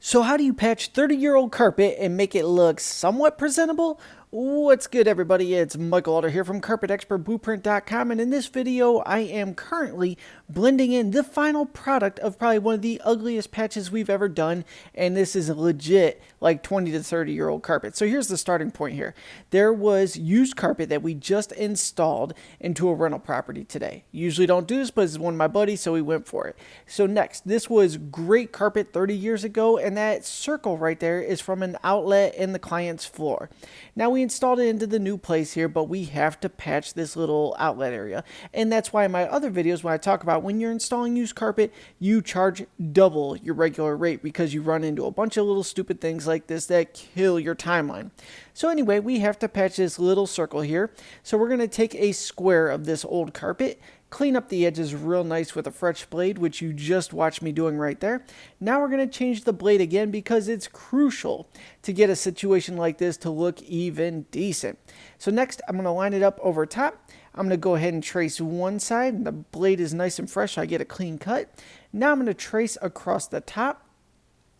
So how do you patch 30-year-old carpet and make it look somewhat presentable? What's good, everybody? It's Michael Alder here from CarpetExpertBlueprint.com, and in this video I am currently blending in the final product of probably one of the ugliest patches we've ever done, and this is legit like 20 to 30-year-old carpet. So here's the starting point here. There was used carpet that we just installed into a rental property today. Usually don't do this, but it's one of my buddies, so we went for it. So next, this was great carpet 30 years ago, and that circle right there is from an outlet in the client's floor. Now we installed it into the new place here, but we have to patch this little outlet area. And that's why in my other videos, when I talk about when you're installing used carpet, you charge double your regular rate because you run into a bunch of little stupid things like this that kill your timeline. So anyway, we have to patch this little circle here. So we're going to take a square of this old carpet, clean up the edges real nice with a fresh blade, which you just watched me doing right there. Now we're going to change the blade again because it's crucial to get a situation like this to look even decent. So next, I'm going to line it up over top. I'm going to go ahead and trace one side. The blade is nice and fresh, so I get a clean cut. Now I'm going to trace across the top,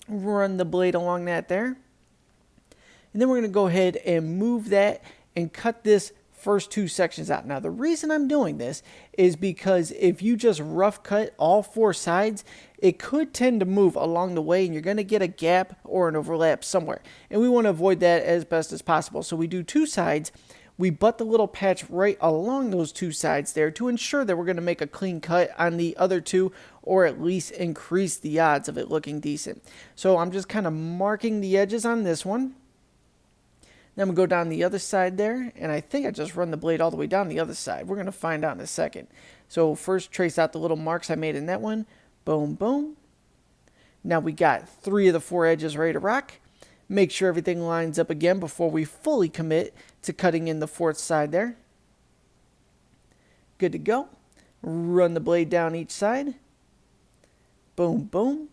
run the blade along that there. And then we're going to go ahead and move that and cut this first two sections out. Now the reason I'm doing this is because if you just rough cut all four sides, it could tend to move along the way and you're going to get a gap or an overlap somewhere. And we want to avoid that as best as possible. So we do two sides. We butt the little patch right along those two sides there to ensure that we're going to make a clean cut on the other two, or at least increase the odds of it looking decent. So I'm just kind of marking the edges on this one. Then we'll go down the other side there, and I think I just run the blade all the way down the other side. We're going to find out in a second. So first trace out the little marks I made in that one. Boom, boom. Now we got 3 of the 4 edges ready to rock. Make sure everything lines up again before we fully commit to cutting in the 4th side there. Good to go. Run the blade down each side. Boom, boom.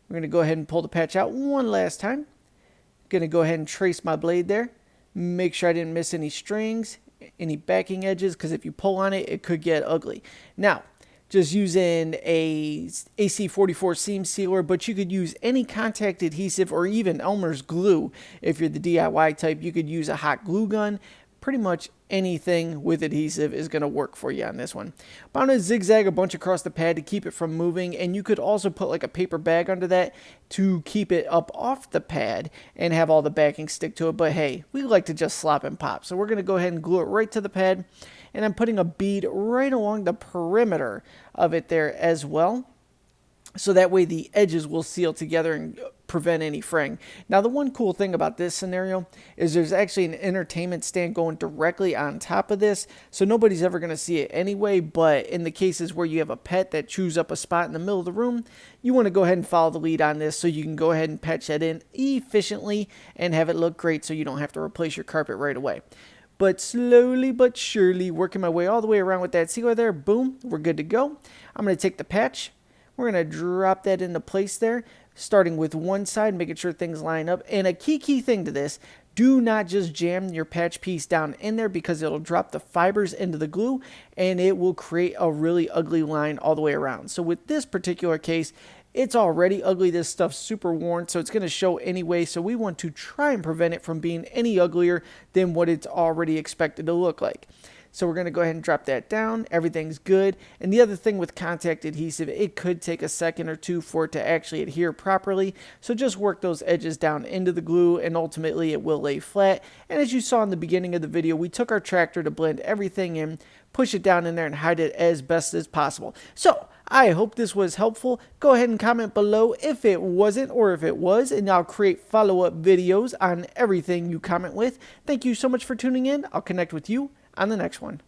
We're going to go ahead and pull the patch out one last time. Going to go ahead and trace my blade there. Make sure I didn't miss any strings, any backing edges, because if you pull on it, it could get ugly. Now, just using a AC44 seam sealer, but you could use any contact adhesive or even Elmer's glue. If you're the DIY type, you could use a hot glue gun. Pretty much anything with adhesive is going to work for you on this one. But I'm going to zigzag a bunch across the pad to keep it from moving, and you could also put like a paper bag under that to keep it up off the pad and have all the backing stick to it. But hey, we like to just slop and pop. So we're going to go ahead and glue it right to the pad, and I'm putting a bead right along the perimeter of it there as well. So that way the edges will seal together and prevent any fraying. Now the one cool thing about this scenario is there's actually an entertainment stand going directly on top of this, so nobody's ever going to see it anyway. But in the cases where you have a pet that chews up a spot in the middle of the room, you want to go ahead and follow the lead on this so you can go ahead and patch that in efficiently and have it look great so you don't have to replace your carpet right away. But slowly but surely, working my way all the way around with that sealer there, boom, we're good to go. I'm going to take the patch. We're going to drop that into place there, starting with one side, making sure things line up. And a key thing to this, do not just jam your patch piece down in there because it'll drop the fibers into the glue and it will create a really ugly line all the way around. So with this particular case, it's already ugly. This stuff's super worn, so it's going to show anyway. So we want to try and prevent it from being any uglier than what it's already expected to look like. So we're going to go ahead and drop that down. Everything's good. And the other thing with contact adhesive, it could take a second or two for it to actually adhere properly. So just work those edges down into the glue and ultimately it will lay flat. And as you saw in the beginning of the video, we took our tractor to blend everything in, push it down in there and hide it as best as possible. So I hope this was helpful. Go ahead and comment below if it wasn't or if it was, and I'll create follow-up videos on everything you comment with. Thank you so much for tuning in. I'll connect with you on the next one.